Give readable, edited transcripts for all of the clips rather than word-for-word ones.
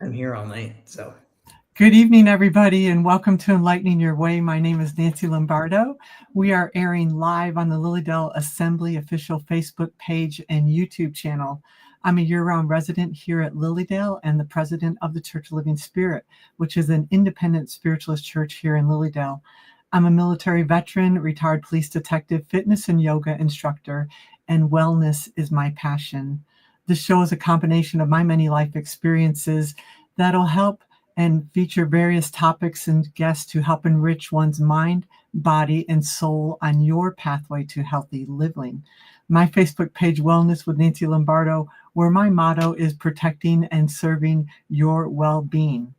I'm here all night, so. Good evening, everybody, and welcome to Enlightening Your Way. My name is Nancy Lombardo. We are airing live on the Lilydale Assembly official Facebook page and YouTube channel. I'm a year-round resident here at Lilydale and the president of the Church of Living Spirit, which is an independent spiritualist church here in Lilydale. I'm a military veteran, retired police detective, fitness and yoga instructor, and wellness is my passion. This show is a combination of my many life experiences that'll help and feature various topics and guests to help enrich one's mind, body, and soul on your pathway to healthy living. My Facebook page, Wellness with Nancy Lombardo, where my motto is protecting and serving your well-being.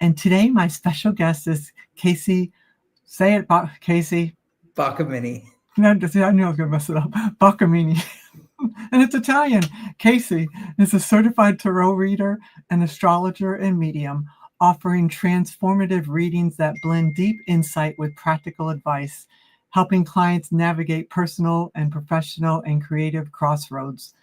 And today, my special guest is Kacy. Say it, Kacy. Boccumini. I knew I was going to mess it up. Boccumini. And it's Italian. Kacy is a certified tarot reader, an astrologer, and medium, offering transformative readings that blend deep insight with practical advice, helping clients navigate personal and professional and creative crossroads.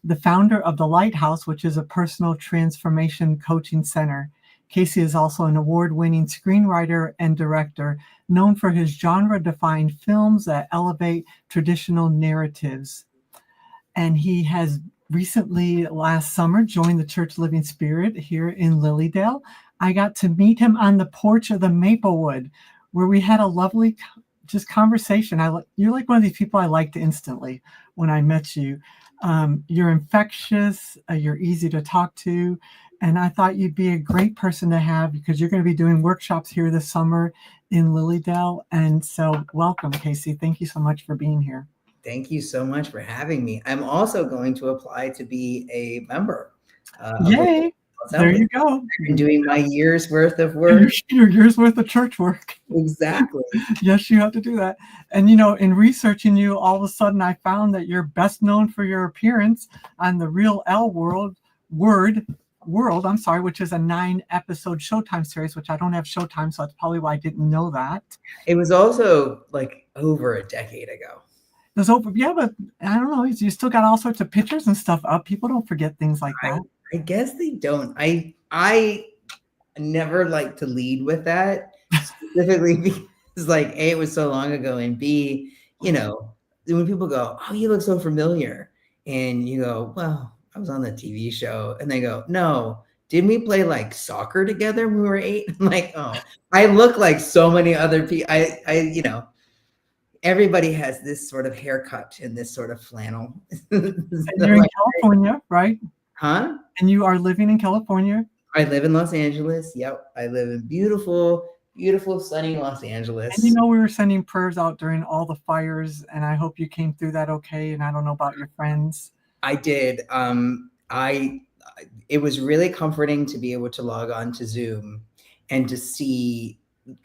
The founder of The Lighthouse, which is a personal transformation coaching center. Kacy is also an award-winning screenwriter and director, known for his genre-defined films that elevate traditional narratives. And he has recently, last summer, joined the Church of Living Spirit here in Lilydale. I got to meet him on the porch of the Maplewood, where we had a lovely just conversation. You're like one of these people I liked instantly when I met you. You're infectious, you're easy to talk to, and I thought you'd be a great person to have because you're going to be doing workshops here this summer in Lilydale. And so welcome, Kacy. Thank you so much for being here. Thank you so much for having me. I'm also going to apply to be a member. Yay! There you go. I've been doing my year's worth of work. Your year's worth of church work. Exactly. Yes, you have to do that. And, you know, in researching you, all of a sudden I found that you're best known for your appearance on the Real L World, which is a 9-episode Showtime series, which I don't have Showtime, so that's probably why I didn't know that. It was also like over a decade ago. It was over, yeah, but I don't know. You still got all sorts of pictures and stuff up. People don't forget things like that. I guess they don't. I never like to lead with that, specifically because like A, it was so long ago, and B, you know, when people go, "Oh, you look so familiar," and you go, "Well, I was on the TV show," and they go, "No, didn't we play like soccer together when we were 8?" I'm like, "Oh, I look like so many other people." You know, everybody has this sort of haircut and this sort of flannel. And you're in California, right? Huh? And you are living in California? I live in Los Angeles. Yep. I live in beautiful, beautiful, sunny Los Angeles. And you know, we were sending prayers out during all the fires, and I hope you came through that okay. And I don't know about your friends. I did. It was really comforting to be able to log on to Zoom and to see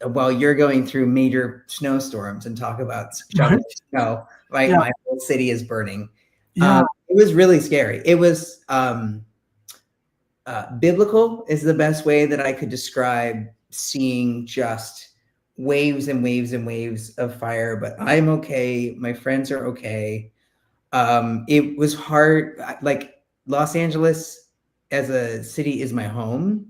while you're going through major snowstorms and talk about snow, right? Yeah. My whole city is burning. Yeah. It was really scary. It was biblical is the best way that I could describe seeing just waves and waves and waves of fire, but I'm okay. My friends are okay. It was hard. Like Los Angeles as a city is my home.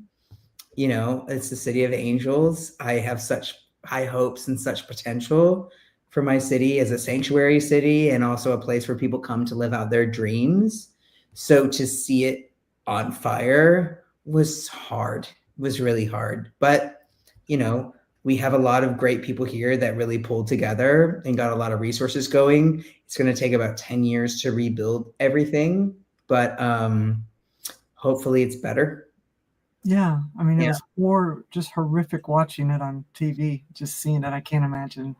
You know, it's the city of angels. I have such high hopes and such potential for my city as a sanctuary city and also a place where people come to live out their dreams. So to see it on fire was hard, was really hard. But, you know, we have a lot of great people here that really pulled together and got a lot of resources going. It's going to take about 10 years to rebuild everything, but hopefully it's better. Yeah, I mean, it was more just horrific watching it on TV, just seeing it. I can't imagine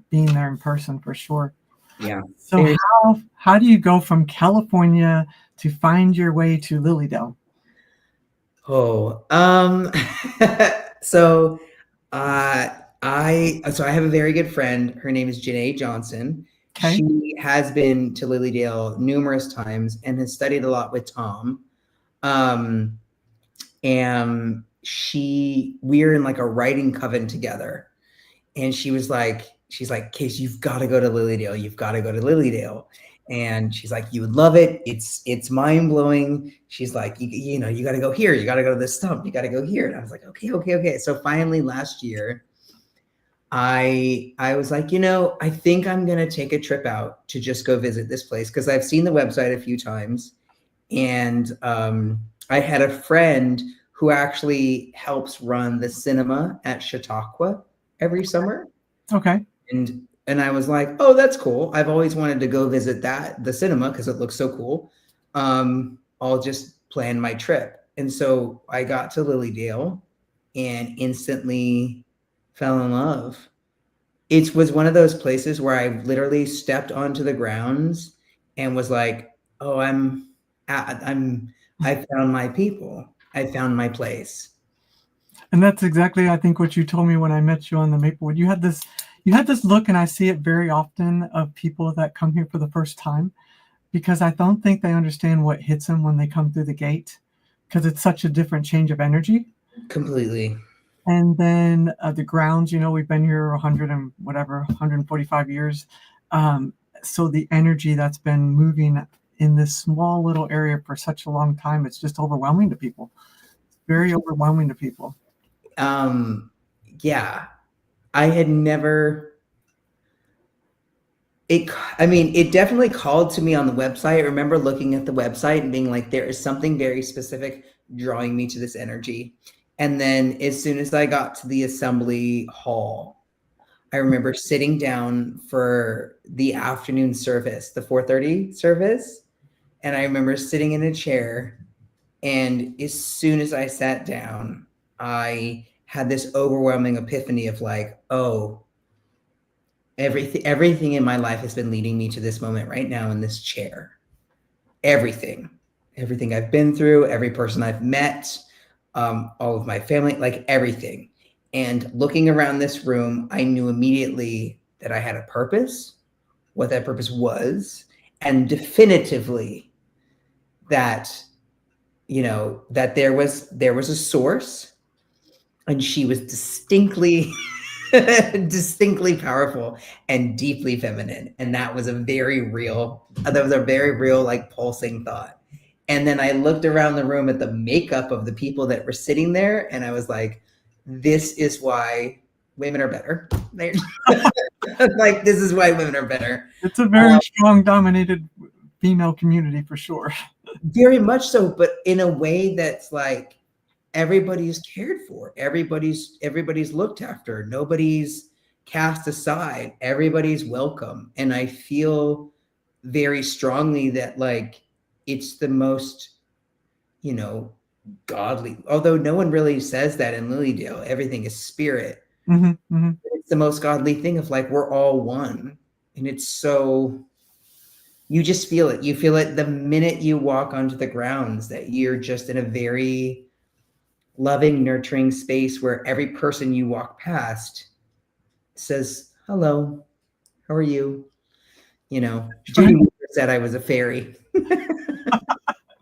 being there in person for sure. Yeah. So how do you go from California to find your way to Lilydale? Oh, so I have a very good friend. Her name is Janae Johnson. Okay. She has been to Lilydale numerous times and has studied a lot with Tom. And we're in like a writing coven together. And she's like, Kacy, you've got to go to Lilydale. You've got to go to Lilydale. And she's like, you would love it. It's mind blowing. She's like, you know, you got to go here. You got to go to this stump. You got to go here. And I was like, okay. So finally last year, I was like, you know, I think I'm going to take a trip out to just go visit this place, because I've seen the website a few times. And I had a friend who actually helps run the cinema at Chautauqua every summer. Okay. And I was like, oh, that's cool. I've always wanted to go visit the cinema, because it looks so cool. I'll just plan my trip. And so I got to Lilydale and instantly fell in love. It was one of those places where I literally stepped onto the grounds and was like, oh, I found my people. I found my place. And that's exactly, I think, what you told me when I met you on the Maplewood. You had this look, and I see it very often, of people that come here for the first time, because I don't think they understand what hits them when they come through the gate, because it's such a different change of energy. Completely. And then the grounds, you know, we've been here 145 years. So the energy that's been moving in this small little area for such a long time, it's just overwhelming to people. It's very overwhelming to people. Yeah, I had never, it definitely called to me on the website. I remember looking at the website and being like, there is something very specific drawing me to this energy. And then as soon as I got to the assembly hall, I remember sitting down for the afternoon service, the 4:30 service. And I remember sitting in a chair, and as soon as I sat down, I had this overwhelming epiphany of like, oh, everything in my life has been leading me to this moment right now in this chair. Everything I've been through, every person I've met, all of my family, like everything. And looking around this room, I knew immediately that I had a purpose, what that purpose was, and definitively that, you know, that there was a source, and she was distinctly powerful and deeply feminine. And that was a very real, like pulsing thought. And then I looked around the room at the makeup of the people that were sitting there, and I was like, this is why women are better. Like, this is why women are better. It's a very strong, dominated female community for sure. Very much so, but in a way that's like, everybody's cared for. Everybody's looked after. Nobody's cast aside. Everybody's welcome. And I feel very strongly that like, it's the most, you know, godly, although no one really says that in Lilydale, everything is spirit. It's the most godly thing of like, we're all one. And it's so, you just feel it. You feel it the minute you walk onto the grounds, that you're just in a very loving, nurturing space where every person you walk past says, hello, how are you? You know, Judy said I was a fairy,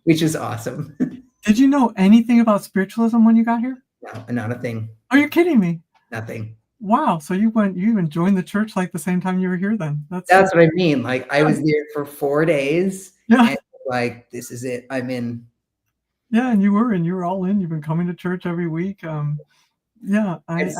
which is awesome. Did you know anything about spiritualism when you got here? No, not a thing. Are you kidding me? Nothing. Wow. So you even joined the church like the same time you were here then? That's what I mean. Like, I was there for 4 days. Yeah. And like, this is it. I'm in. Yeah, and you were all in. You've been coming to church every week. Yeah, it's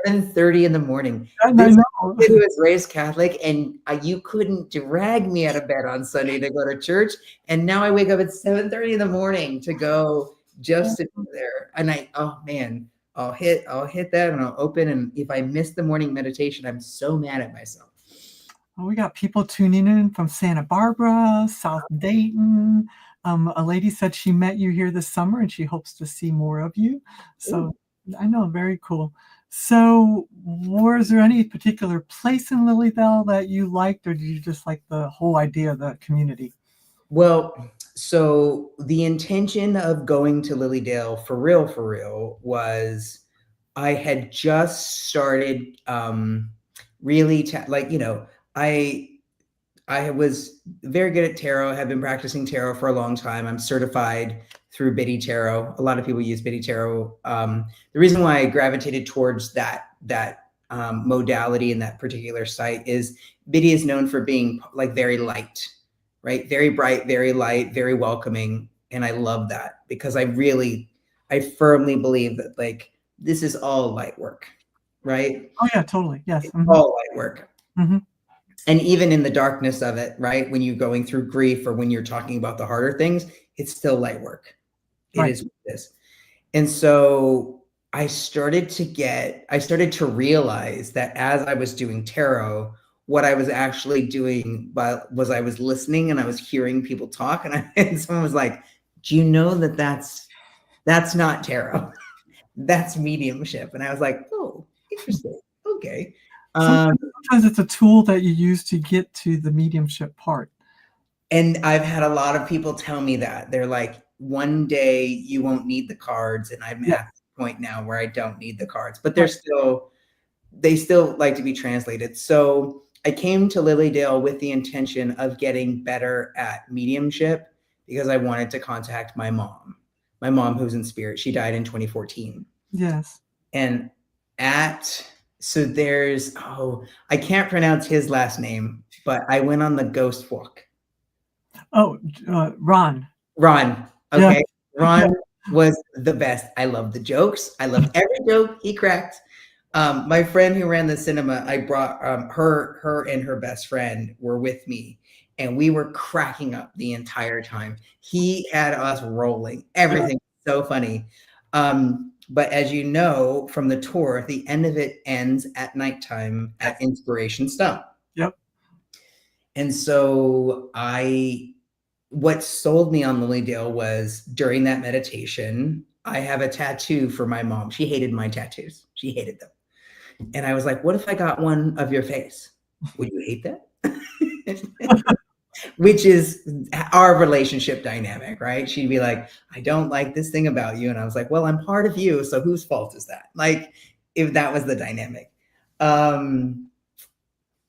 7:30 in the morning. I know. Kid was raised Catholic, and you couldn't drag me out of bed on Sunday to go to church. And now I wake up at 7:30 in the morning to go just to be there. And oh man, I'll hit that, and I'll open. And if I miss the morning meditation, I'm so mad at myself. Well, we got people tuning in from Santa Barbara, South Dayton. A lady said she met you here this summer, and she hopes to see more of you. So I know, very cool. So was there any particular place in Lilydale that you liked, or did you just like the whole idea of the community? Well, so the intention of going to Lilydale for real was, I had just started really like, you know, I was very good at tarot. Have been practicing tarot for a long time. I'm certified through Biddy Tarot. A lot of people use Biddy Tarot. The reason why I gravitated towards that modality in that particular site is Biddy is known for being like very light. right? Very bright, very light, very welcoming. And I love that because I firmly believe that like this is all light work, right? Oh yeah, totally. Yes. It's all light work. Mm-hmm. And even in the darkness of it, right? When you're going through grief or when you're talking about the harder things, it's still light work. It is what it is. And so I started to realize that as I was doing tarot, what I was actually doing was I was listening and I was hearing people talk, and someone was like, do you know that that's not tarot? That's mediumship. And I was like, oh, interesting. Okay. Sometimes it's a tool that you use to get to the mediumship part. And I've had a lot of people tell me that. They're like, one day you won't need the cards. And I'm at the point now where I don't need the cards, but they still like to be translated. So I came to Lilydale with the intention of getting better at mediumship because I wanted to contact my mom who's in spirit. She died in 2014. Yes. And so there's, I can't pronounce his last name, but I went on the ghost walk. Oh, Ron. Ron. Okay. Yeah. Ron was the best. I loved the jokes. I loved every joke he cracked. My friend who ran the cinema, I brought her and her best friend were with me, and we were cracking up the entire time. He had us rolling. Everything was so funny. But as you know from the tour, the end of it ends at nighttime at Inspiration Stone. Yep. And so what sold me on Lilydale was during that meditation, I have a tattoo for my mom. She hated my tattoos. She hated them. And I was like, what if I got one of your face? Would you hate that? Which is our relationship dynamic, right? She'd be like, I don't like this thing about you. And I was like, well, I'm part of you. So whose fault is that? Like, if that was the dynamic. And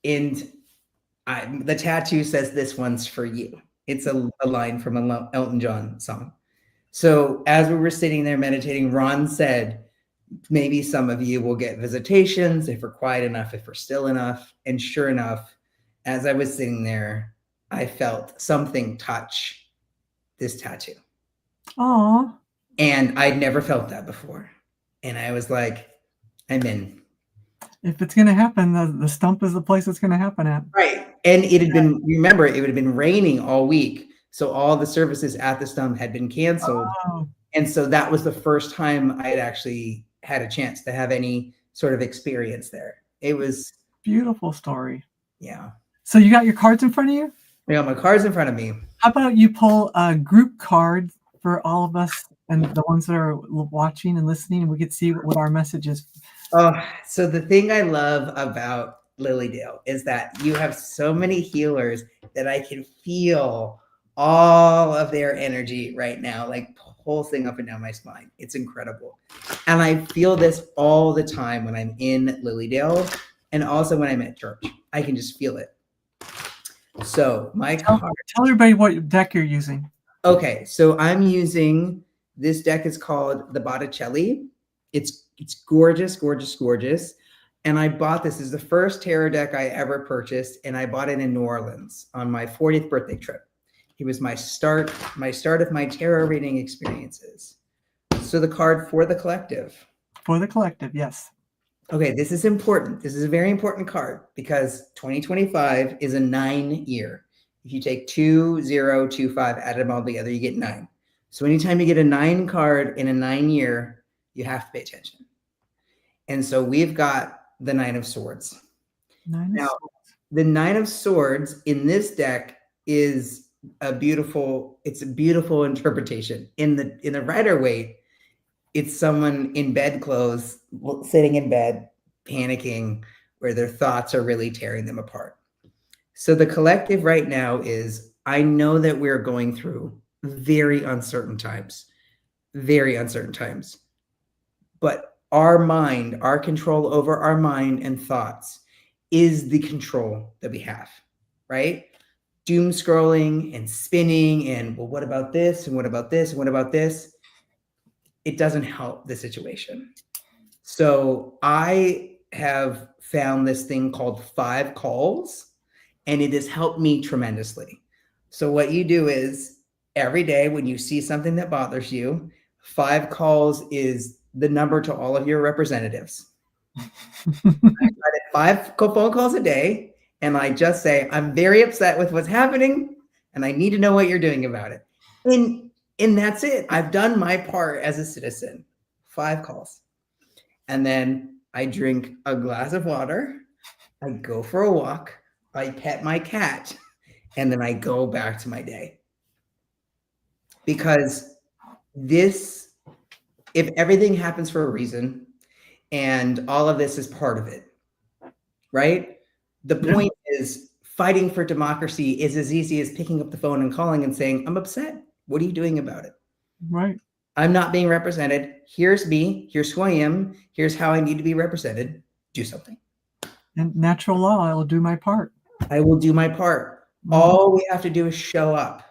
the tattoo says, this one's for you. It's a line from an Elton John song. So as we were sitting there meditating, Ron said, maybe some of you will get visitations if we're quiet enough, if we're still enough. And sure enough, as I was sitting there, I felt something touch this tattoo. Aww. And I'd never felt that before. And I was like, I'm in. If it's going to happen, the stump is the place it's going to happen at. Right. And it had been, remember, it would have been raining all week. So all the services at the stump had been canceled. Oh. And so that was the first time I had actually had a chance to have any sort of experience there. It was beautiful story. Yeah. So you got your cards in front of you? I got my cards in front of me. How about you pull a group card for all of us and the ones that are watching and listening, and we could see what our message is. So the thing I love about Lilydale is that you have so many healers that I can feel all of their energy right now, like pulsing up and down my spine. It's incredible. And I feel this all the time when I'm in Lilydale and also when I'm at church. I can just feel it. So tell everybody what deck you're using. Okay, so I'm using, this deck is called the Botticelli. It's gorgeous, gorgeous, gorgeous. And I bought this. This is the first tarot deck I ever purchased, and I bought it in New Orleans on my 40th birthday trip. It was my start of my tarot reading experiences. So the card for the collective. For the collective, yes. Okay, this is important. This is a very important card because 2025 is a 9 year. If you take 2, 0, 2, 5, add them all together, you get 9. So anytime you get a 9 card in a 9 year, you have to pay attention. And so we've got the 9 of Swords. The 9 of Swords in this deck is a beautiful interpretation. In the Rider-Waite, it's someone in bedclothes, sitting in bed, panicking, where their thoughts are really tearing them apart. So the collective right now is, I know that we're going through very uncertain times. But our mind, our control over our mind and thoughts is the control that we have, right? Doom scrolling and spinning and, well, what about this? And what about this? And what about this? It doesn't help the situation. So I have found this thing called 5 calls, and it has helped me tremendously. So what you do is every day when you see something that bothers you, 5 calls is the number to all of your representatives. I try to 5 phone calls a day, and I just say, I'm very upset with what's happening, and I need to know what you're doing about it. And that's it. I've done my part as a citizen. 5 calls. And then I drink a glass of water, I go for a walk, I pet my cat, and then I go back to my day. Because this, if everything happens for a reason, and all of this is part of it, right? The point is, fighting for democracy is as easy as picking up the phone and calling and saying, I'm upset. What are you doing about it? Right. I'm not being represented. Here's me. Here's who I am. Here's how I need to be represented. Do something. And natural law, I will do my part. I will do my part. All we have to do is show up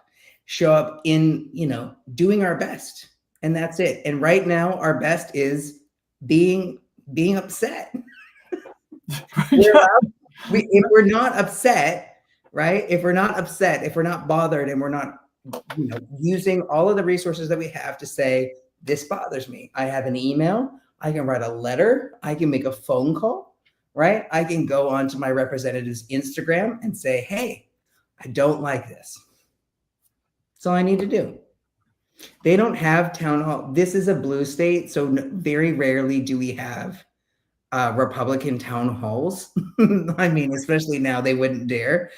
in, doing our best. And that's it. And right now, our best is being upset. If we're not upset, right? If we're not upset, if we're not bothered, and we're not, using all of the resources that we have to say, this bothers me. I have an email. I can write a letter. I can make a phone call, right? I can go onto my representative's Instagram and say, hey, I don't like this. That's all I need to do. They don't have town hall. This is a blue state, so very rarely do we have Republican town halls. I mean, especially now, they wouldn't dare.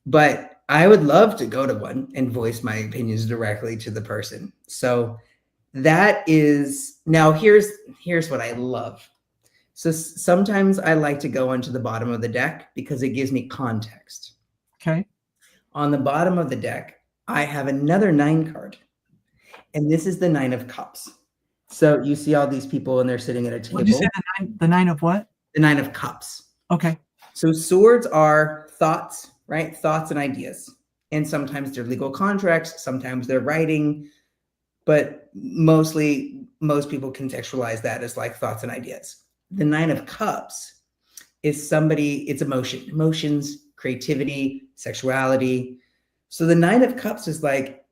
But I would love to go to one and voice my opinions directly to the person. So that is, now here's what I love. So sometimes I like to go onto the bottom of the deck because it gives me context. Okay. On the bottom of the deck, I have another 9 card, and this is the 9 of Cups. So you see all these people, and they're sitting at a table. What did you say, the 9 of what? The 9 of Cups. Okay. So swords are thoughts, right? Thoughts and ideas. And sometimes they're legal contracts, sometimes they're writing, but mostly most people contextualize that as like thoughts and ideas. The 9 of Cups is it's emotions, creativity, sexuality. So the 9 of Cups is like,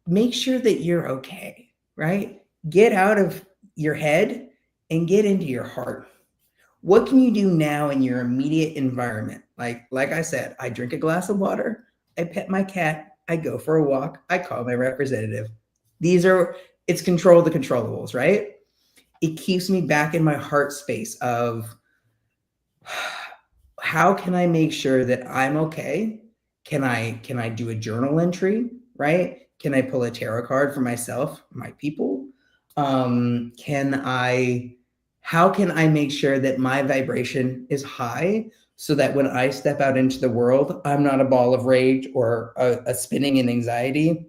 make sure that you're okay, right? Get out of your head and get into your heart. What can you do now in your immediate environment? Like I said, I drink a glass of water, I pet my cat, I go for a walk, I call my representative. It's control the controllables, right? It keeps me back in my heart space of how can I make sure that I'm okay? Can I do a journal entry, right? Can I pull a tarot card for myself, my people? How can I make sure that my vibration is high so that when I step out into the world, I'm not a ball of rage or a spinning in anxiety?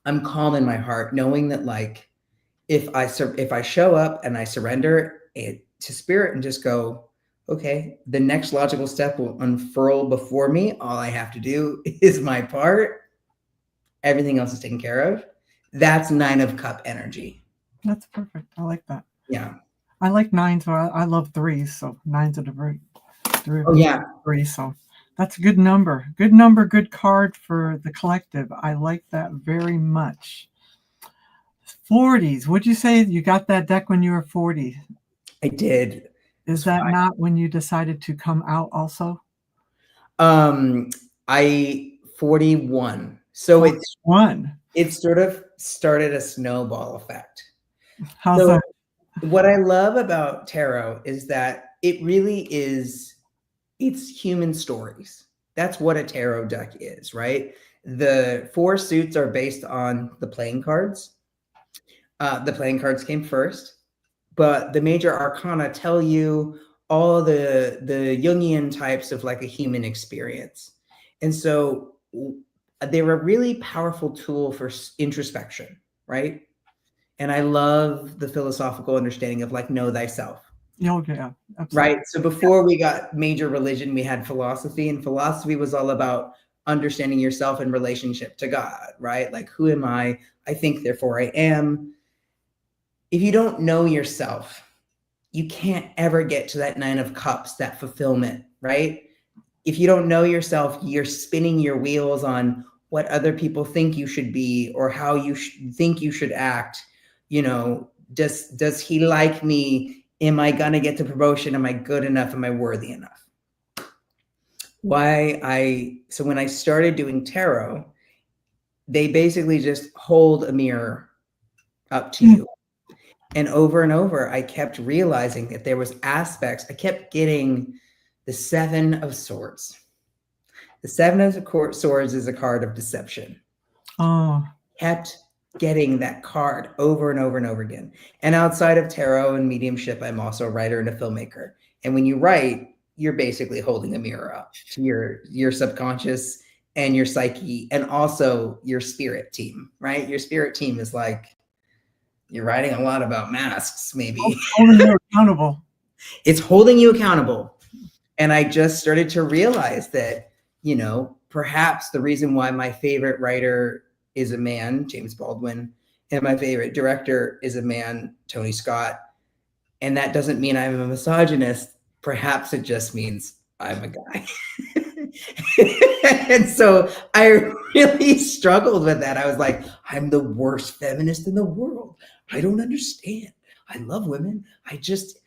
I'm calm in my heart, knowing that like, if I show up and I surrender it to spirit and just go, okay, the next logical step will unfurl before me. All I have to do is my part. Everything else is taken care of. That's 9 of Cup energy. That's perfect. I like that. Yeah. I like 9s, but I love 3s. So 9's a different. Oh yeah. 3. So that's a good number. Good number, good card for the collective. I like that very much. 40s. Would you say you got that deck when you were 40? I did. Is that not when you decided to come out also? I 41. So 41. It sort of started a snowball effect. How's that? What I love about tarot is that it really is, it's human stories. That's what a tarot deck is, right? The 4 suits are based on the playing cards. The playing cards came first, but the major arcana tell you all the Jungian types of like a human experience. And so they were a really powerful tool for introspection, right? And I love the philosophical understanding of like, know thyself. Oh, yeah, absolutely. Right. So before we got major religion, we had philosophy, and philosophy was all about understanding yourself in relationship to God, right? Like, who am I? I think, therefore I am. If you don't know yourself, you can't ever get to that 9 of Cups, that fulfillment, right? if you don't know yourself, you're spinning your wheels on what other people think you should be or how you think you should act. You know, does he like me? Am I gonna get the promotion? Am I good enough? Am I worthy enough? So when I started doing tarot, they basically just hold a mirror up to you. And over, I kept realizing that there was aspects. I kept getting the Seven of Swords. The Seven of Swords is a card of deception. Oh. Kept getting that card over and over again. And outside of tarot and mediumship, I'm also a writer and a filmmaker. And when you write, you're basically holding a mirror up to your subconscious and your psyche, and also your spirit team, right? Your spirit team is like, you're writing a lot about masks, maybe. Holding you accountable. It's holding you accountable. And I just started to realize that, you know, perhaps the reason why my favorite writer is a man, James Baldwin, and my favorite director is a man, Tony Scott. And that doesn't mean I'm a misogynist. Perhaps it just means I'm a guy. And so I really struggled with that. I was like, I'm the worst feminist in the world. I don't understand. I love women. I just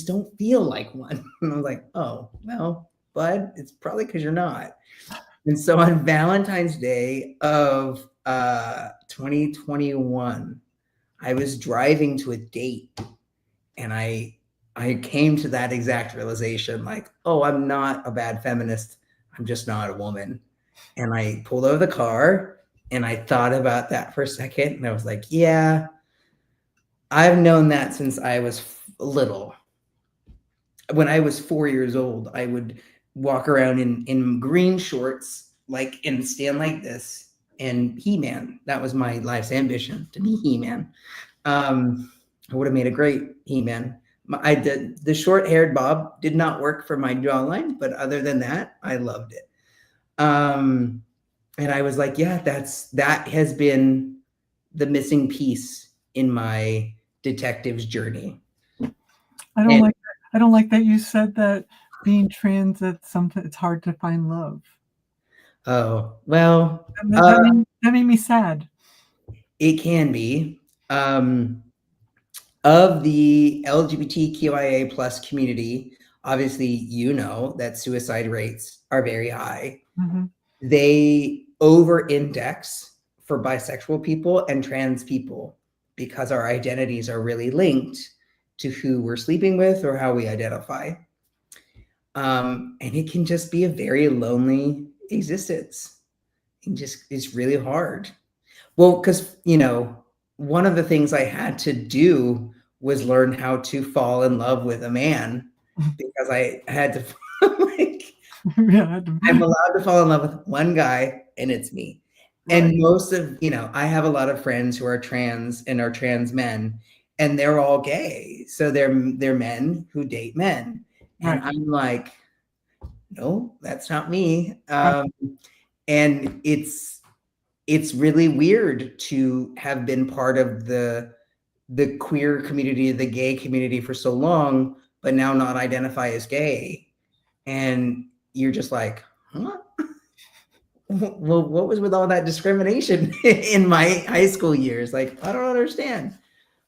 don't feel like one. And I was like, oh, well, bud, it's probably because you're not. And so on Valentine's Day of 2021, I was driving to a date, and I came to that exact realization, like, oh, I'm not a bad feminist. I'm just not a woman. And I pulled over the car and I thought about that for a second. And I was like, yeah, I've known that since I was little. When I was 4 years old, I would walk around in green shorts, like, and stand like this, and He-Man. That was my life's ambition, to be He-Man. I would have made a great He-Man. I did the short-haired bob did not work for my jawline, but other than that, I loved it. And I was like, yeah, that has been the missing piece in my detective's journey. I don't like that you said that being trans, it's hard to find love. Oh, well, that made me sad. It can be. Of the LGBTQIA plus community, obviously, you know that suicide rates are very high. Mm-hmm. They over-index for bisexual people and trans people because our identities are really linked to who we're sleeping with or how we identify. And it can just be a very lonely existence. It's really hard. Well, because, you know, one of the things I had to do was learn how to fall in love with a man, because I had to like, yeah, I'm allowed to fall in love with one guy, and it's me. Right. And most of, you know, I have a lot of friends who are trans and are trans men, and they're all gay. So they're men who date men. And I'm like, no, that's not me. And it's really weird to have been part of the queer community, the gay community for so long, but now not identify as gay. And you're just like, huh? Well, what was with all that discrimination in my high school years? Like, I don't understand.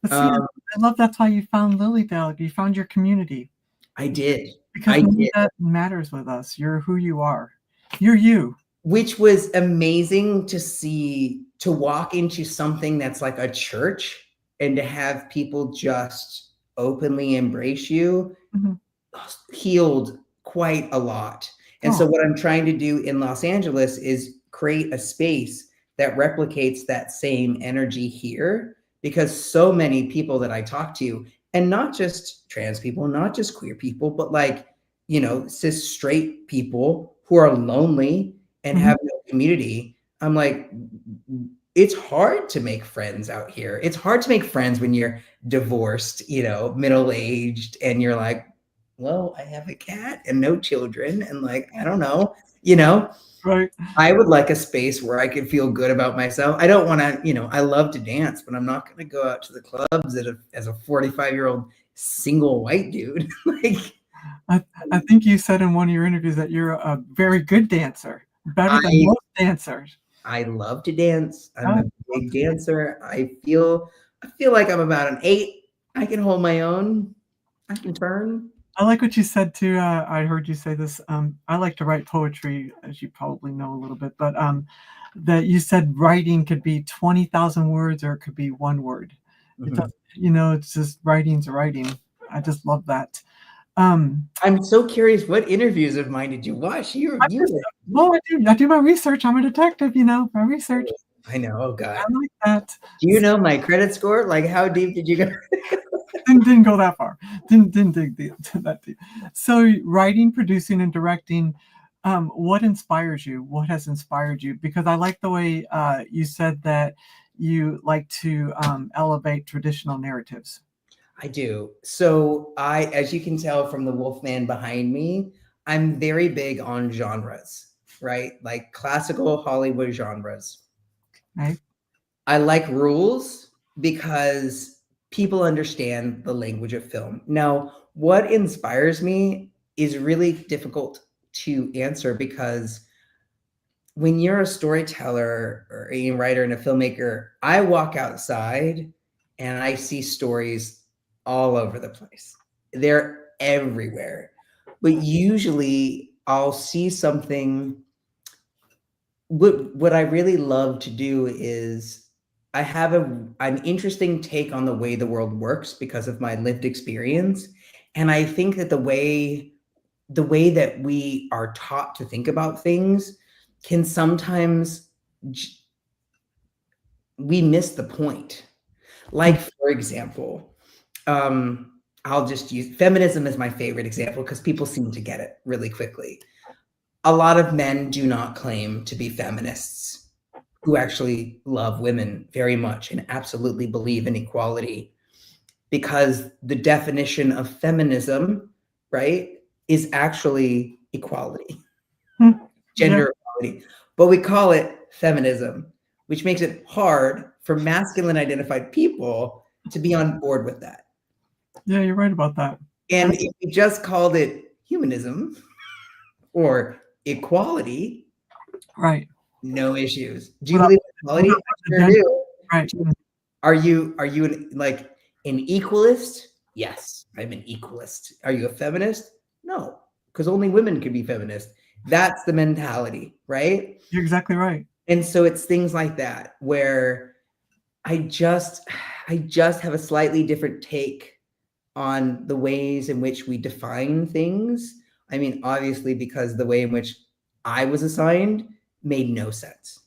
I love that's how you found Lilydale. You found your community. I did. Because that matters with us. You're who you are. You're you. Which was amazing to see, to walk into something that's like a church and to have people just openly embrace you, healed quite a lot. And so what I'm trying to do in Los Angeles is create a space that replicates that same energy here, because so many people that I talk to, and not just trans people, not just queer people, but like, you know, cis straight people who are lonely and have no community. I'm like, it's hard to make friends out here. It's hard to make friends when you're divorced, you know, middle-aged, and you're like, well, I have a cat and no children, and like, I don't know, you know, right. I would like a space where I could feel good about myself. I don't want to, you know, I love to dance, but I'm not going to go out to the clubs as a 45-year-old single white dude. Like, I think you said in one of your interviews that you're a very good dancer, better than I most dancers. I love to dance. I'm Oh, a big dancer. I feel like I'm about an 8. I can hold my own. I can turn. I like what you said too. I heard you say this. I like to write poetry, as you probably know a little bit, but that you said writing could be 20,000 words or it could be one word. It Mhm. doesn't, it's just writing's writing. I just love that. I'm so curious, what interviews of mine did you watch? You I you just, were well, I do my research. I'm a detective, my research. I know. Oh I God. like that. Do you know my credit score? Like, how deep did you go? Didn't go that far. Didn't dig that deep. So writing, producing, and directing. What inspires you? What has inspired you? Because I like the way you said that you like to elevate traditional narratives. I do. So as you can tell from the Wolfman behind me, I'm very big on genres, right? Like classical Hollywood genres. Right? I like rules because people understand the language of film. Now, what inspires me is really difficult to answer because when you're a storyteller or a writer and a filmmaker, I walk outside and I see stories all over the place. They're everywhere. But usually I'll see something. What I really love to do is I have an interesting take on the way the world works because of my lived experience. And I think that the way that we are taught to think about things can sometimes we miss the point. Like, for example, I'll just use feminism as my favorite example because people seem to get it really quickly. A lot of men do not claim to be feminists who actually love women very much and absolutely believe in equality because the definition of feminism, right, is actually equality, Yeah, gender equality. But we call it feminism, which makes it hard for masculine identified people to be on board with that. yeah, you're right about that. And if we just called it humanism or equality, Right. no issues. Do you Without, believe in equality? without I the sure gender, do. right. Are you like an equalist? Yes, I'm an equalist. Are you a feminist? No, because only women can be feminist. That's the mentality, right? You're exactly right. And so it's things like that where I just I just have a slightly different take on the ways in which we define things. I mean, obviously, because the way in which I was assigned made no sense.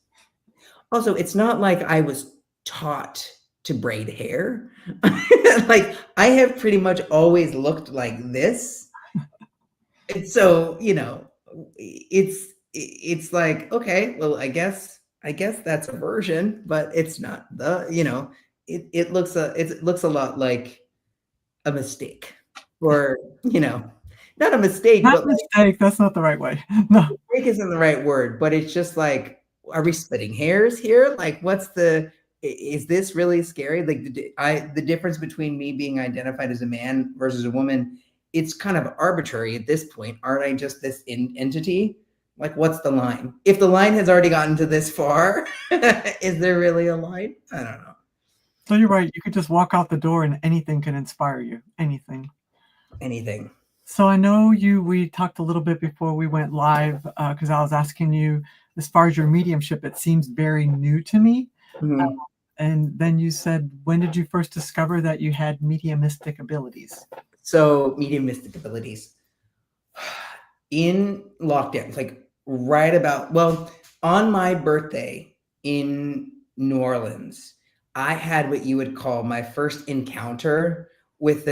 Also, it's not like I was taught to braid hair. Like, I have pretty much always looked like this. And so, it's like, okay, well, I guess that's a version, but it's not it looks a lot like a mistake or, not a mistake, Not but like mistake. That's not the right way. No. mistake isn't the right word, but it's just like, are we splitting hairs here? Like, is this really scary? Like the difference between me being identified as a man versus a woman, it's kind of arbitrary at this point. Aren't I just this entity? Like, what's the line? If the line has already gotten to this far, is there really a line? I don't know. So you're right. You could just walk out the door and anything can inspire you. Anything. Anything. So I know we talked a little bit before we went live because I was asking you as far as your mediumship, it seems very new to me. Mhm. And then you said, when did you first discover that you had mediumistic abilities? So medium mystic abilities in lockdown, like right about, well, on my birthday in New Orleans, I had what you would call my first encounter with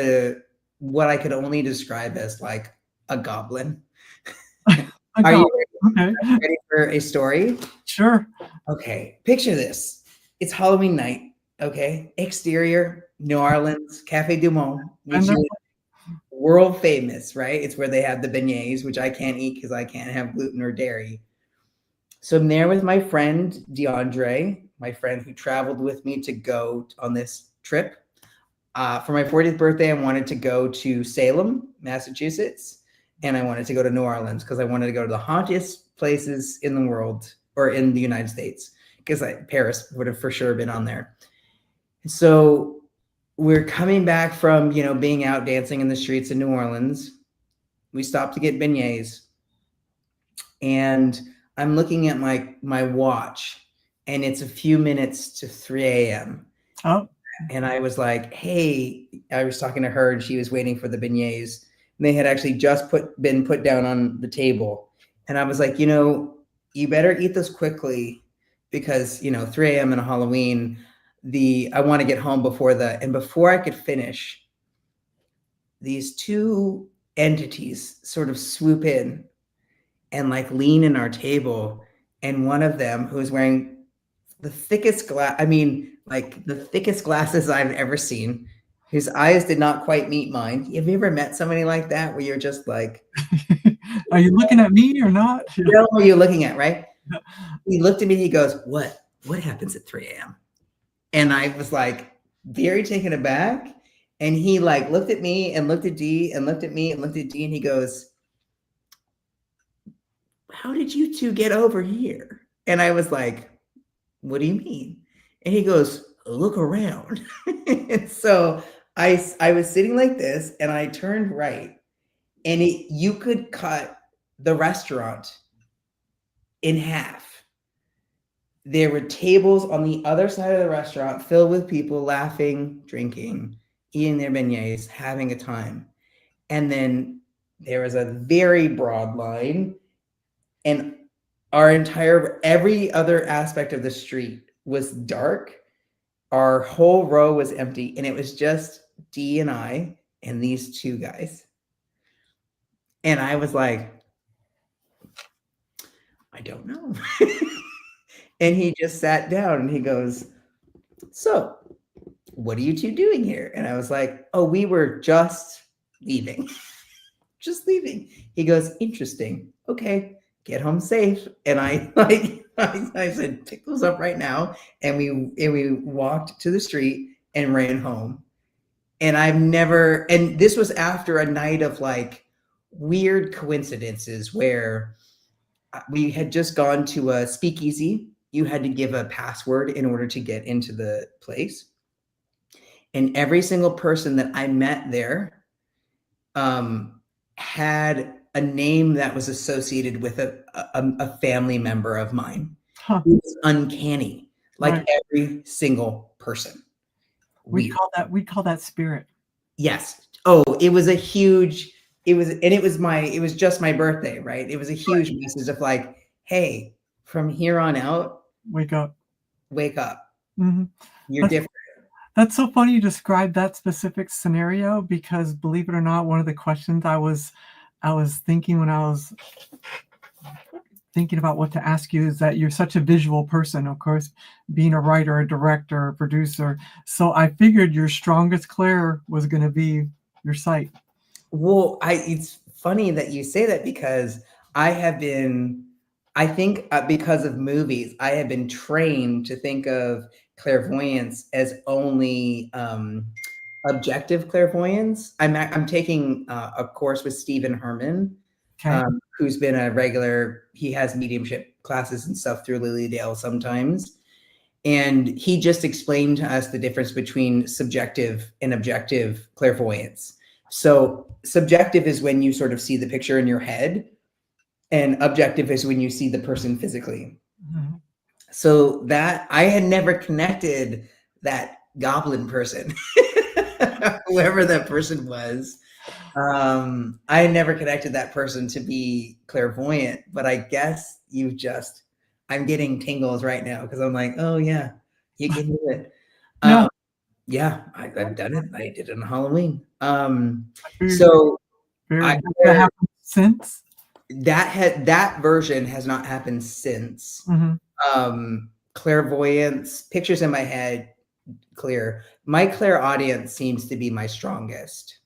what I could only describe as like a goblin. I Are got you okay. ready for a story? Sure. Okay, picture this. It's Halloween night, okay? Exterior, New Orleans, Cafe Du Monde, which And they're is world famous, right? It's where they have the beignets, which I can't eat because I can't have gluten or dairy. So I'm there with my friend DeAndre, my friend who traveled with me to go on this trip. For my 40th birthday, I wanted to go to Salem, Massachusetts, and I wanted to go to New Orleans because I wanted to go to the hauntiest places in the world or in the United States, because Paris would have for sure been on there. So we're coming back from, being out dancing in the streets in New Orleans. We stopped to get beignets, and I'm looking at my watch, and it's a few minutes to 3 a.m. Oh, And I was like, hey, I was talking to her, and she was waiting for the beignets. And they had actually just been put down on the table. And I was like, you better eat this quickly, because, 3 a.m. on Halloween, I want to get home before I could finish, these two entities sort of swoop in and like lean in our table. And one of them, who was wearing the thickest the thickest glasses I've ever seen, whose eyes did not quite meet mine. Have you ever met somebody like that, where you're just like, are you looking at me or not? what are you looking at, right? He looked at me, he goes, what happens at 3 a.m.? And I was like, very taken aback. And he like looked at me and looked at D and looked at me and looked at D, and he goes, how did you two get over here? And I was like, what do you mean? And he goes, look around. And so I was sitting like this, and I turned right, and you could cut the restaurant in half. There were tables on the other side of the restaurant filled with people laughing, drinking, eating their beignets, having a time. And then there was a very broad line, and every other aspect of the street was dark. Our whole row was empty, and it was just D and I and these two guys. And I was like, I don't know. And he just sat down, and he goes, so what are you two doing here? And I was like, oh, we were just leaving. Just leaving. He goes, interesting. Okay, get home safe. And I said, pick those up right now. And we walked to the street and ran home. And and this was after a night of like weird coincidences where we had just gone to a speakeasy. You had to give a password in order to get into the place. And every single person that I met there had a name that was associated with a family member of mine. Huh. It was uncanny, like right. Every single person. We call that spirit. Yes. Oh, it was just my birthday, right? It was a huge message of like, hey, from here on out, wake up. Mm-hmm. You're different. That's so funny you described that specific scenario, because believe it or not, one of the questions I was thinking when I was thinking about what to ask you is that you're such a visual person, of course, being a writer, a director, a producer. So I figured your strongest clair was going to be your sight. Well, it's funny that you say that, because because of movies, I have been trained to think of clairvoyance as only objective clairvoyance. I'm taking a course with Stephen Herman, okay. Who's been a regular. He has mediumship classes and stuff through Lilydale sometimes, and he just explained to us the difference between subjective and objective clairvoyance. So subjective is when you sort of see the picture in your head, and objective is when you see the person physically. Mm-hmm. So that I had never connected that goblin person, whoever that person was. I had never connected that person to be clairvoyant, but I guess I'm getting tingles right now, because I'm like, oh yeah, you can do it. No. Yeah, I've done it. I did it on Halloween. So that happened since? That version has not happened since. Mm-hmm. Clairvoyance, pictures in my head, clear. My clairaudience seems to be my strongest.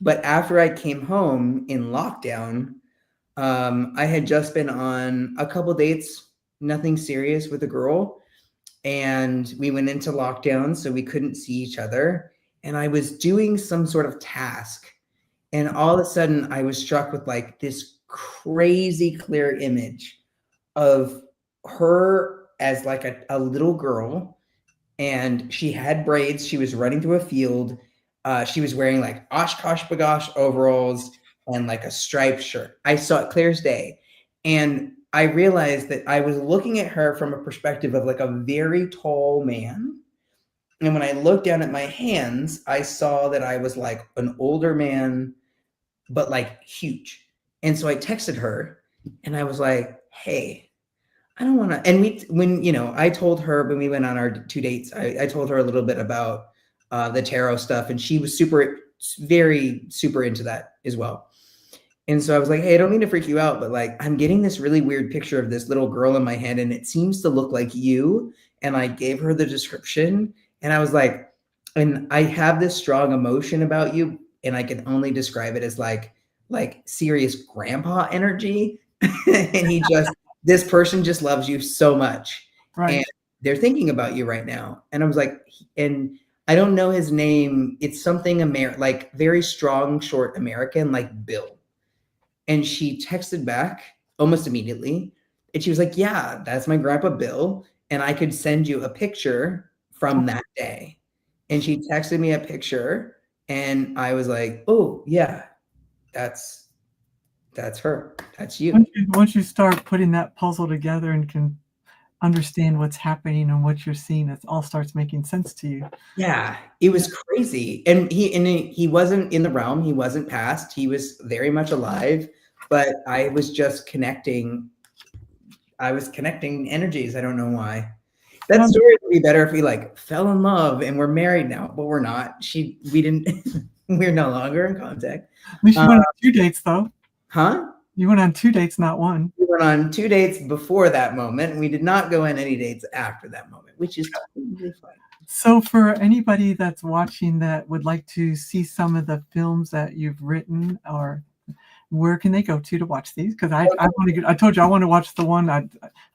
But after I came home in lockdown, I had just been on a couple dates, nothing serious, with a girl. and we went into lockdown, so we couldn't see each other. And I was doing some sort of task, and all of a sudden I was struck with like this crazy clear image of her as like a little girl, and she had braids. She was running through a field. She was wearing like Oshkosh Bagosh overalls and like a striped shirt. I saw it clear as day. And I realized that I was looking at her from a perspective of like a very tall man. And when I looked down at my hands, I saw that I was like an older man, but like huge. And so I texted her and I was like, hey, I don't want to. And I told her when we went on our 2 dates, I told her a little bit about the tarot stuff, and she was very super into that as well. And so I was like, hey, I don't mean to freak you out, but like, I'm getting this really weird picture of this little girl in my head, and it seems to look like you. And I gave her the description, and I was like, and I have this strong emotion about you, and I can only describe it as like serious grandpa energy. And this person just loves you so much. Right. And they're thinking about you right now. And I was like, and I don't know his name. It's something like very strong, short American, like Bill. And she texted back almost immediately. And she was like, yeah, that's my grandpa Bill. And I could send you a picture from that day. And she texted me a picture, and I was like, oh yeah, that's her. That's you. Once you start putting that puzzle together and can understand what's happening and what you're seeing, it all starts making sense to you. Yeah, it was crazy. And he wasn't in the realm. He wasn't passed. He was very much alive, but I was just connecting. I was connecting energies. I don't know why. That story would be better if we like fell in love and we're married now, but we're not. We didn't, we're no longer in contact. At least you went on 2 dates though. Huh? You went on 2 dates, not 1. We went on 2 dates before that moment. We did not go on any dates after that moment, which is totally fine. So for anybody that's watching that would like to see some of the films that you've written, or where can they go to watch these? Because I told you I want to watch the one. I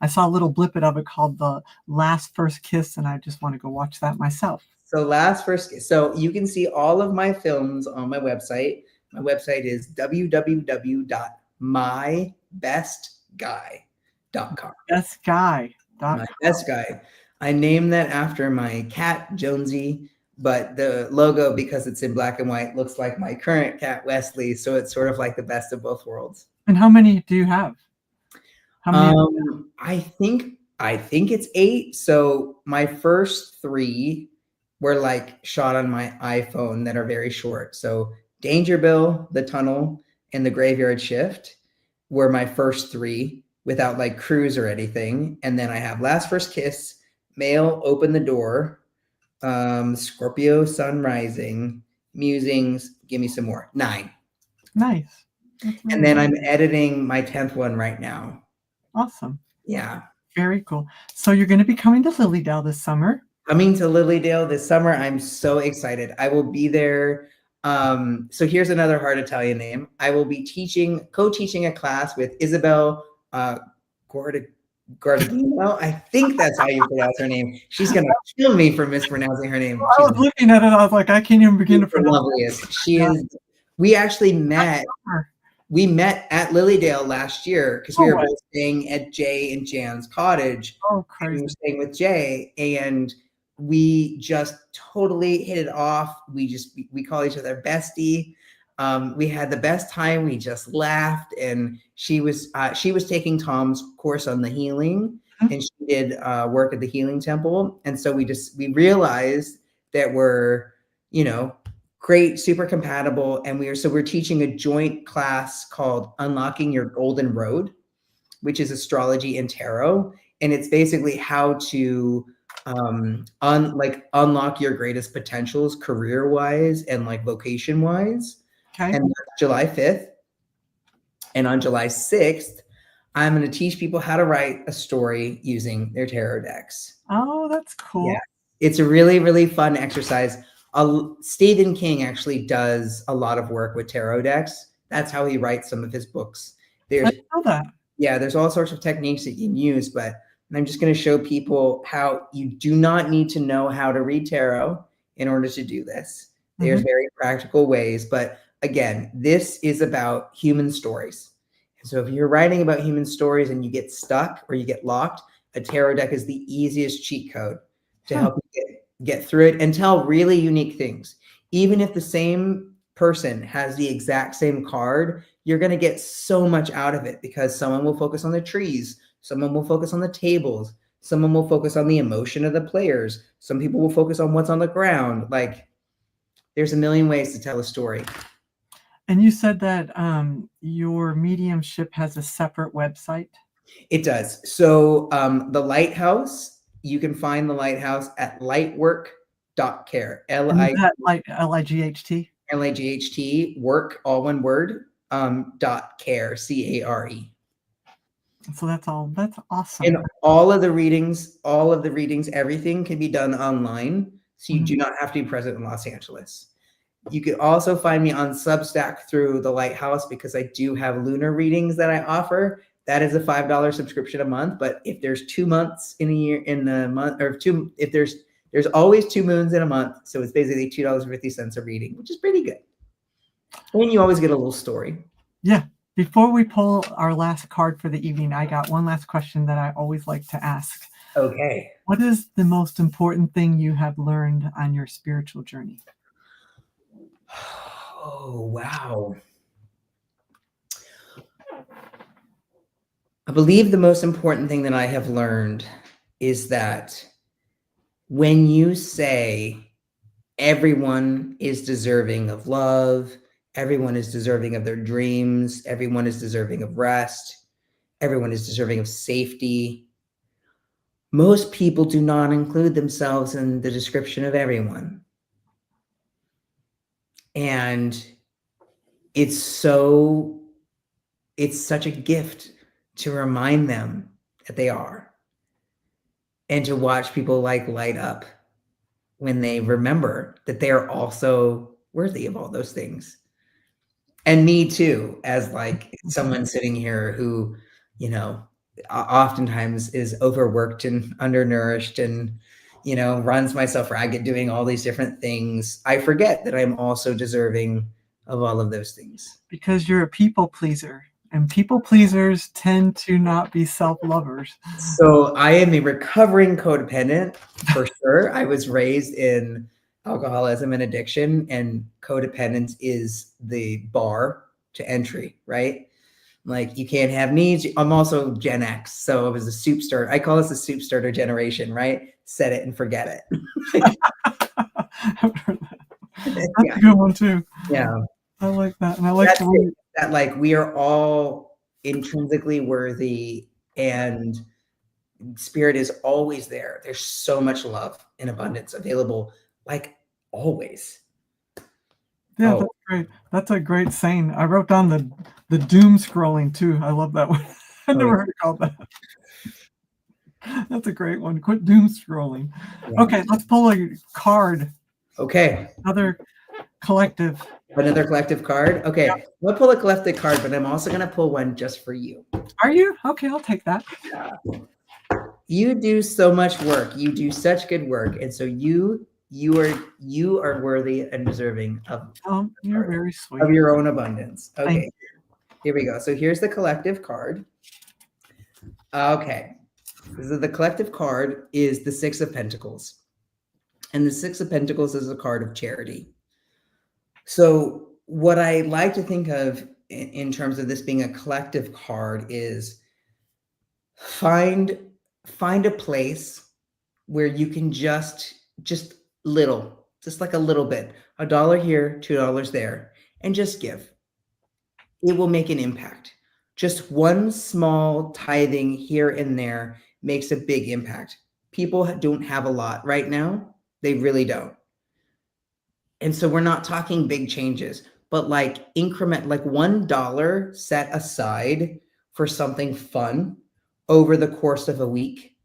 saw a little blippet of it called The Last First Kiss, and I just want to go watch that myself. So Last First Kiss. So you can see all of my films on my website. My website is www.mybestguy.com. Bestguy.com. My Best Guy. I named that after my cat, Jonesy, but the logo, because it's in black and white, looks like my current cat, Wesley. So it's sort of like the best of both worlds. And how many do you have? How many? I think it's 8. So my first 3 were like shot on my iPhone that are very short. So Danger Bill, The Tunnel, and The Graveyard Shift were my first 3 without like crews or anything. And then I have Last First Kiss, Mail, Open the Door, Scorpio, Sun Rising, Musings, Give Me Some More. 9. Nice. And then I'm editing my 10th one right now. Awesome. Yeah. Very cool. So you're going to be coming to Lilydale this summer. Coming to Lilydale this summer. I'm so excited. I will be there. So here's another hard Italian name. I will be co-teaching a class with Isabel Guardino. I think that's how you pronounce her name. She's going to kill me for mispronouncing her name. I was looking at it. I was like, I can't even begin to pronounce it. She is. We actually met. We met at Lilydale last year because we were both staying at Jay and Jan's cottage. Oh, crazy. We were staying with Jay, and we just totally hit it off. We call each other bestie. We had the best time. We just laughed, and she was taking Tom's course on the healing, and she did work at the Healing Temple. And so we realized that we're, great, super compatible. And we're teaching a joint class called Unlocking Your Golden Road, which is astrology and tarot. And it's basically how to unlock your greatest potentials career-wise and like vocation-wise. Okay. And that's July 5th. And on July 6th, I'm going to teach people how to write a story using their tarot decks. Oh, that's cool. Yeah. It's a really, really fun exercise. Stephen King actually does a lot of work with tarot decks. That's how he writes some of his books. I know that. Yeah, there's all sorts of techniques that you can use, but And I'm just going to show people how you do not need to know how to read tarot in order to do this. There's very practical ways, but again, this is about human stories. And so if you're writing about human stories and you get stuck or you get locked, a tarot deck is the easiest cheat code to help you get through it and tell really unique things. Even if the same person has the exact same card, you're going to get so much out of it because someone will focus on the trees, someone will focus on the tables, someone will focus on the emotion of the players, some people will focus on what's on the ground. Like, there's a million ways to tell a story. And you said that your mediumship has a separate website? It does. So the Lighthouse, you can find the Lighthouse at lightwork.care. L-I-G-H-T? L-I-G-H-T, work, all one word, .care, C-A-R-E. So that's awesome. And all of the readings, everything can be done online. So you do not have to be present in Los Angeles. You could also find me on Substack through the Lighthouse because I do have lunar readings that I offer. That is a $5 subscription a month. But if there's 2 months in a year, in the month, or if there's always 2 moons in a month. So it's basically $2.50 a reading, which is pretty good. And you always get a little story. Yeah. Before we pull our last card for the evening, I got one last question that I always like to ask. Okay. What is the most important thing you have learned on your spiritual journey? Oh, wow. I believe the most important thing that I have learned is that when you say everyone is deserving of love, everyone is deserving of their dreams, everyone is deserving of rest, everyone is deserving of safety, most people do not include themselves in the description of everyone. And it's such a gift to remind them that they are, and to watch people like light up when they remember that they are also worthy of all those things. And me too, as like someone sitting here who, you know, oftentimes is overworked and undernourished and, you know, runs myself ragged doing all these different things. I forget that I'm also deserving of all of those things. Because you're a people pleaser, and people pleasers tend to not be self-lovers. So I am a recovering codependent for sure. I was raised in alcoholism and addiction, and codependence is the bar to entry, right? Like, you can't have needs. I'm also Gen X, so I was a soup starter. I call this the soup starter generation, right? Set it and forget it. That's a good one too. Yeah, I like that, and I like that. Like, we are all intrinsically worthy, and spirit is always there. There's so much love and abundance available, like always. Yeah, that's great. That's a great saying. I wrote down the doom scrolling too. I love that one. I never heard it called that. That's a great one. Quit doom scrolling. Yeah. Okay, let's pull a card. Okay. Another collective card. Okay, yeah. We'll pull a collective card, but I'm also going to pull one just for you. Are you? Okay, I'll take that. You do so much work. You do such good work, and so you are worthy and deserving of. You're very sweet. Of your own abundance. Okay, here we go. So here's the collective card. Okay, the collective card is the Six of Pentacles, and the Six of Pentacles is a card of charity. So what I like to think of in terms of this being a collective card is find a place where you can just like a little bit, $1 here, $2 there, and just give. It will make an impact. Just one small tithing here and there makes a big impact. People don't have a lot right now. They really don't. And so we're not talking big changes, but like increment, like $1 set aside for something fun over the course of a week,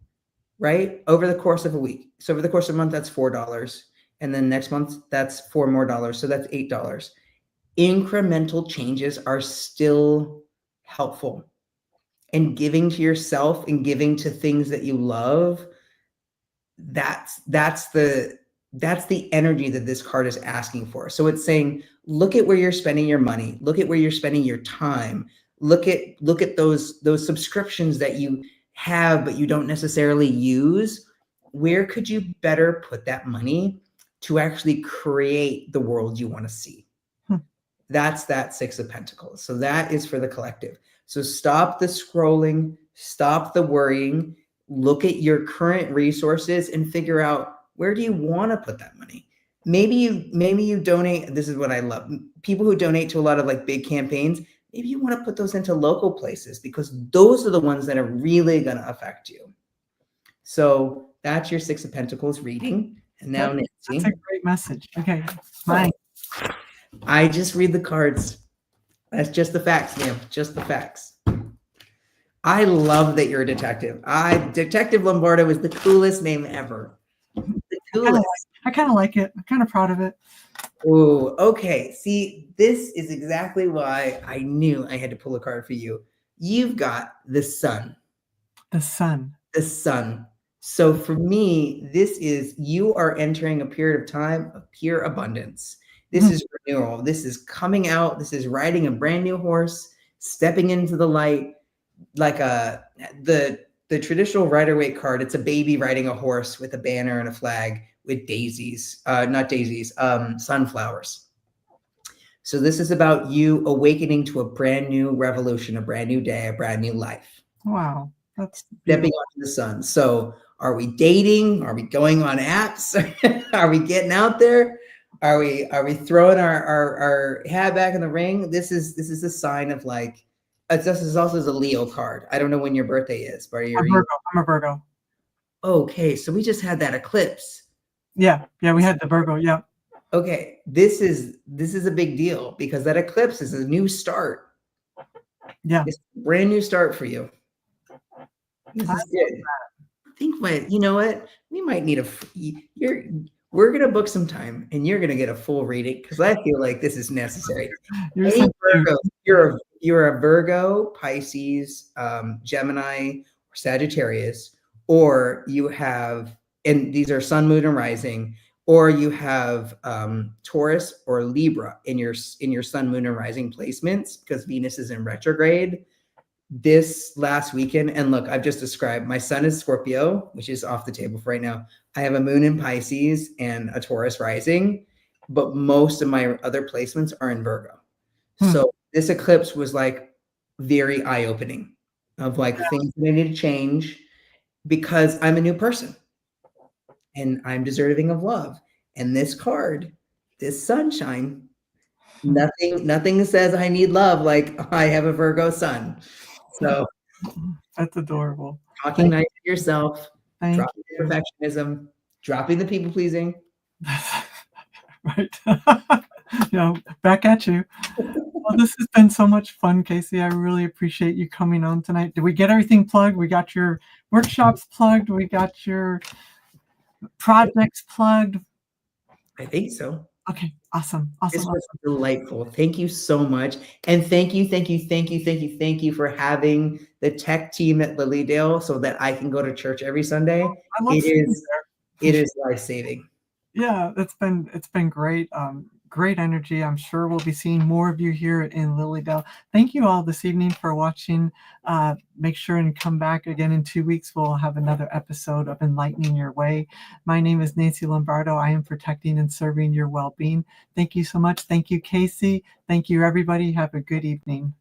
right? Over the course of a week. So over the course of a month, that's $4. And then next month, that's $4 more. So that's $8. Incremental changes are still helpful. and giving to yourself and giving to things that you love, that's the energy that this card is asking for. So it's saying, look at where you're spending your money, look at where you're spending your time, look at those subscriptions that you have but you don't necessarily use. Where could you better put that money to actually create the world you want to see? That's that Six of Pentacles. So that is for the collective. So stop the scrolling, stop the worrying, look at your current resources and figure out, where do you want to put that money? Maybe you donate. This is what I love. People who donate to a lot of like big campaigns, maybe you want to put those into local places, because those are the ones that are really going to affect you. So that's your Six of Pentacles reading. And now, Nancy. That's a great message. Okay, mine. I just read the cards. That's just the facts, ma'am. Just the facts. I love that you're a detective. Detective Lombardo is the coolest name ever. The coolest. I kind of like it. I'm kind of proud of it. Oh, okay. See, this is exactly why I knew I had to pull a card for you. You've got the sun. The sun. The sun. So for me, this is, you are entering a period of time of pure abundance. This is renewal. This is coming out. This is riding a brand new horse, stepping into the light, like the traditional Rider-Waite card. It's a baby riding a horse with a banner and a flag with daisies, not daisies, sunflowers. So this is about you awakening to a brand new revolution, a brand new day, a brand new life. Wow. That's stepping onto the sun. So are we dating? Are we going on apps? Are we getting out there? Are we throwing our hat back in the ring? This is a sign of like, this is also a Leo card. I don't know when your birthday is, but I'm a Virgo. Okay, so we just had that eclipse. Yeah, we had the Virgo. Yeah. Okay, this is a big deal, because that eclipse is a new start. Yeah, it's a brand new start for you. This is good. I think you know what? We might need we're gonna book some time, and you're gonna get a full reading, because I feel like this is necessary. Hey, Virgo, you're a Virgo, Pisces, Gemini, or Sagittarius, or you have, and these are Sun, Moon, and Rising, or you have Taurus or Libra in your Sun, Moon, and Rising placements, because Venus is in retrograde this last weekend. And look, I've just described, my sun is Scorpio, which is off the table for right now. I have a moon in Pisces and a Taurus rising, but most of my other placements are in Virgo. So this eclipse was like very eye-opening, of like things that I need to change, because I'm a new person and I'm deserving of love. And this card, this sunshine, nothing says I need love like I have a Virgo sun. So that's adorable. Talking nice to yourself, dropping the perfectionism, dropping the people pleasing. Right. Back at you. Well, this has been so much fun, Kacy. I really appreciate you coming on tonight. Did we get everything plugged? We got your workshops plugged. We got your projects plugged. I think so. Okay, awesome. This was delightful. Thank you so much. And thank you for having the tech team at Lilydale, so that I can go to church every Sunday. It is life-saving. Yeah, it's been great. Great energy. I'm sure we'll be seeing more of you here in Lilydale. Thank you all this evening for watching. Make sure and come back again in 2 weeks. We'll have another episode of Enlightening Your Way. My name is Nancy Lombardo. I am protecting and serving your well-being. Thank you so much. Thank you, Kacy. Thank you, everybody. Have a good evening.